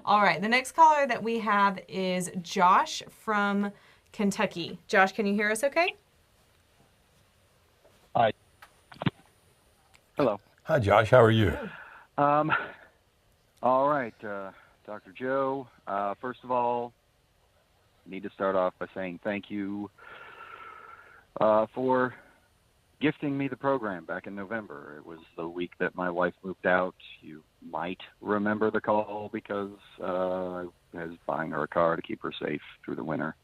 All right, the next caller that we have is Josh from Kentucky. Josh, can you hear us okay? Hi. Hello. Hi, Josh. How are you? All right, Dr. Joe. First of all, I need to start off by saying thank you for gifting me the program back in November. It was the week that my wife moved out. You might remember the call because I was buying her a car to keep her safe through the winter.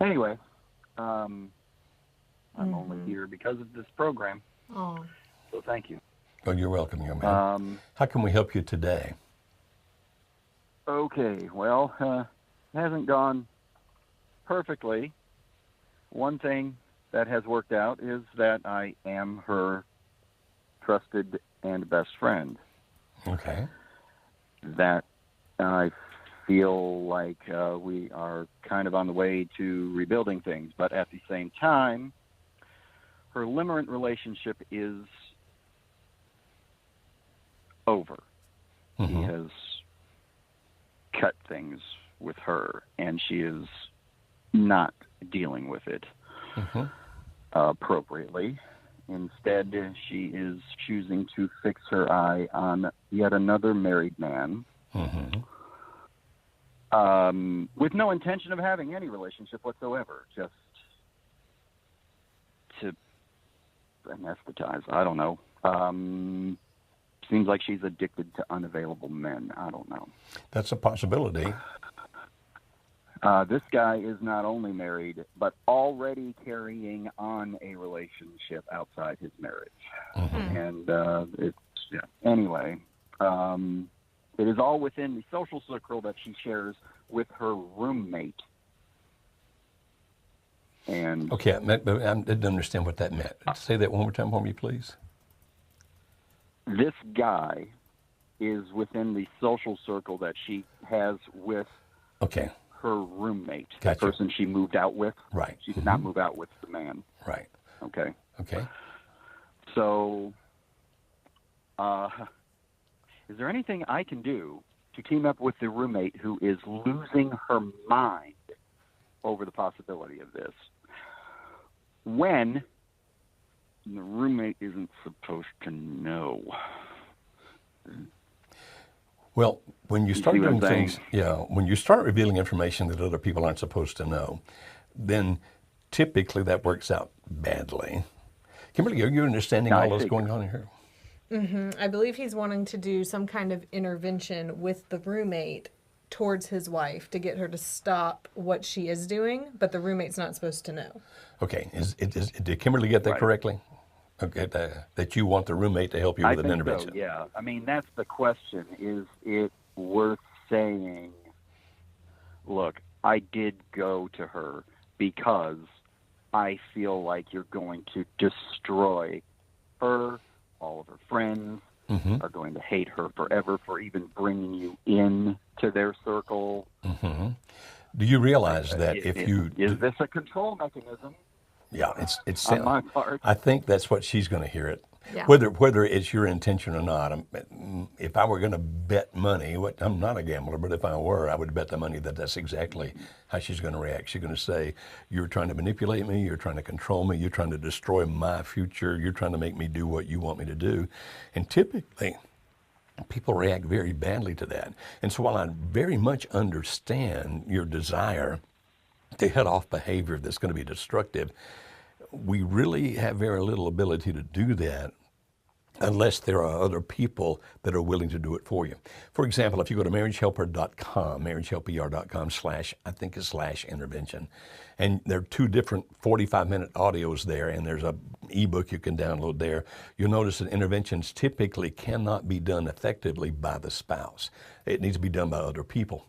Anyway, I'm only here because of this program. Oh. So thank you. Oh, you're welcome, young man. How can we help you today? Okay, well, it hasn't gone perfectly. One thing that has worked out is that I am her trusted and best friend. Okay. That I feel like we are kind of on the way to rebuilding things, but at the same time, her limerent relationship is over. He has cut things with her, and she is not dealing with it appropriately. Instead, she is choosing to fix her eye on yet another married man with no intention of having any relationship whatsoever, just to anesthetize. I don't know. Seems like she's addicted to unavailable men. I don't know. That's a possibility. This guy is not only married, but already carrying on a relationship outside his marriage. And anyway, it is all within the social circle that she shares with her roommate. And okay, I didn't understand what that meant. Say that one more time for me, please. This guy is within the social circle that she has with her roommate, the person she moved out with. Right. She did not move out with the man. Right. Okay. Okay. So, is there anything I can do to team up with the roommate who is losing her mind over the possibility of this when the roommate isn't supposed to know? Well, when you start doing things, saying? when you start revealing information that other people aren't supposed to know, then typically that works out badly. Kimberly, are you understanding all that's going on here? I believe he's wanting to do some kind of intervention with the roommate towards his wife to get her to stop what she is doing, but the roommate's not supposed to know. Okay, did Kimberly get that correctly? Okay, that you want the roommate to help you with an intervention. So, yeah. I mean, that's the question. Is it worth saying, look, I did go to her because I feel like you're going to destroy her, all of her friends are going to hate her forever for even bringing you in to their circle. Do you realize that is this a control mechanism? Yeah, it's on my part. I think that's what she's going to hear it. Yeah. Whether it's your intention or not. If I were going to bet money, I'm not a gambler, but if I were, I would bet the money that that's exactly how she's going to react. She's going to say, "You're trying to manipulate me. You're trying to control me. You're trying to destroy my future. You're trying to make me do what you want me to do." And typically, people react very badly to that. And so while I very much understand your desire to head off behavior that's going to be destructive, we really have very little ability to do that unless there are other people that are willing to do it for you. For example, if you go to marriagehelper.com, marriagehelper.com/intervention, and there are two different 45-minute audios there, and there's a ebook you can download there, you'll notice that interventions typically cannot be done effectively by the spouse. It needs to be done by other people.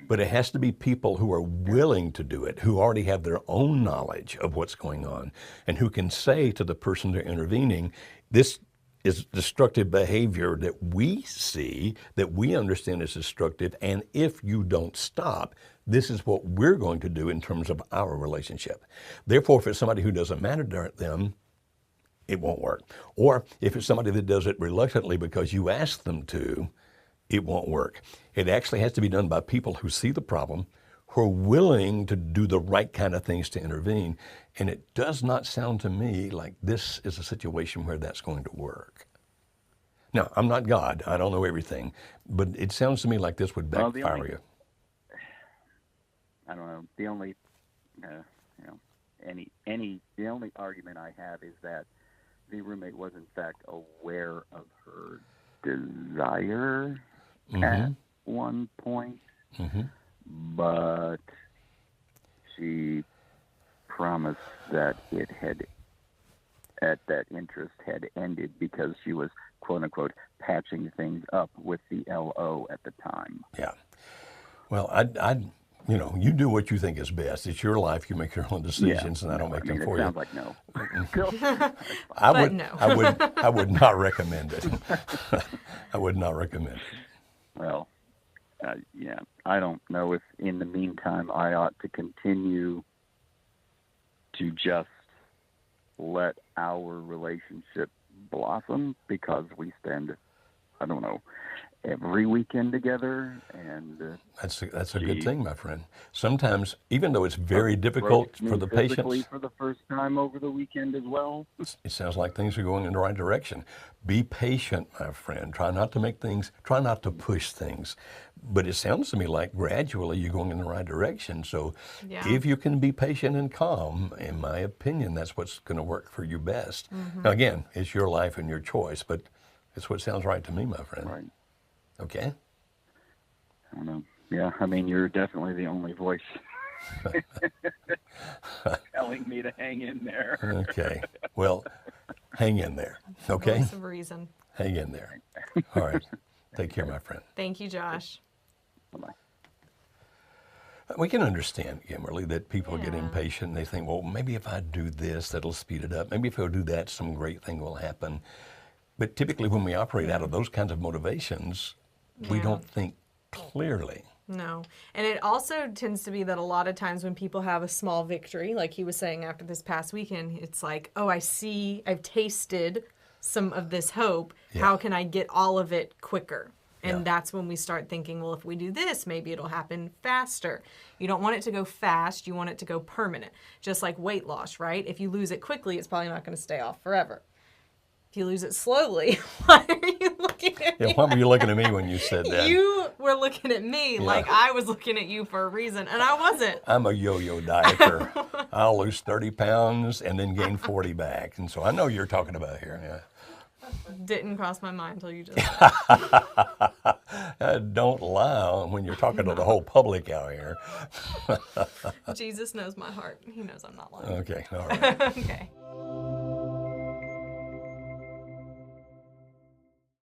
But it has to be people who are willing to do it, who already have their own knowledge of what's going on, and who can say to the person they're intervening, this is destructive behavior that we see, that we understand is destructive, and if you don't stop, this is what we're going to do in terms of our relationship. Therefore, if it's somebody who doesn't matter to them, it won't work. Or if it's somebody that does it reluctantly because you ask them to, it won't work. It actually has to be done by people who see the problem, who are willing to do the right kind of things to intervene. And it does not sound to me like this is a situation where that's going to work. Now, I'm not God. I don't know everything. But it sounds to me like this would Well, backfire you. I don't know. The only, you know, the only argument I have is that the roommate was in fact aware of her desire at one point, but she promised that that interest had ended because she was, quote unquote, patching things up with the LO at the time. Yeah. Well, you know, you do what you think is best. It's your life. You make your own decisions, and I don't make them for it you. sounds like no. I would not recommend it. I would not recommend it. Well, yeah, I don't know if in the meantime I ought to continue to just let our relationship blossom because we spend, I don't know, every weekend together, and that's a good thing, my friend. Sometimes, even though it's very difficult for the patients, for the first time over the weekend as well. It sounds like things are going in the right direction. Be patient, my friend. Try not to push things. But it sounds to me like gradually you're going in the right direction. So if you can be patient and calm, in my opinion, that's what's going to work for you best. Now, again, it's your life and your choice, but it's what sounds right to me, my friend. Right. Okay? I don't know. Yeah, I mean, you're definitely the only voice telling me to hang in there. Okay. Well, hang in there. Okay? Voice of reason. Hang in there. All right. Take care, my friend. Thank you, Josh. Bye-bye. We can understand, Kimberly, that people get impatient and they think, well, maybe if I do this, that'll speed it up. Maybe if I do that, some great thing will happen. But typically when we operate out of those kinds of motivations, we don't think clearly. No. And it also tends to be that a lot of times when people have a small victory, like he was saying after this past weekend, it's like, oh, I've tasted some of this hope. Yeah. How can I get all of it quicker? And Yeah. that's when we start thinking, well, if we do this, maybe it'll happen faster. You don't want it to go fast. You want it to go permanent. Just like weight loss, right? If you lose it quickly, it's probably not going to stay off forever. If you lose it slowly, why are you looking at me? Yeah, why were you looking at me when you said that? You were looking at me like I was looking at you for a reason, and I wasn't. I'm a yo-yo dieter. I'll lose 30 pounds and then gain 40 back. And so I know you're talking about here. Yeah. Didn't cross my mind until you just Don't lie when you're talking to the whole public out here. Jesus knows my heart. He knows I'm not lying. Okay, all right. Okay.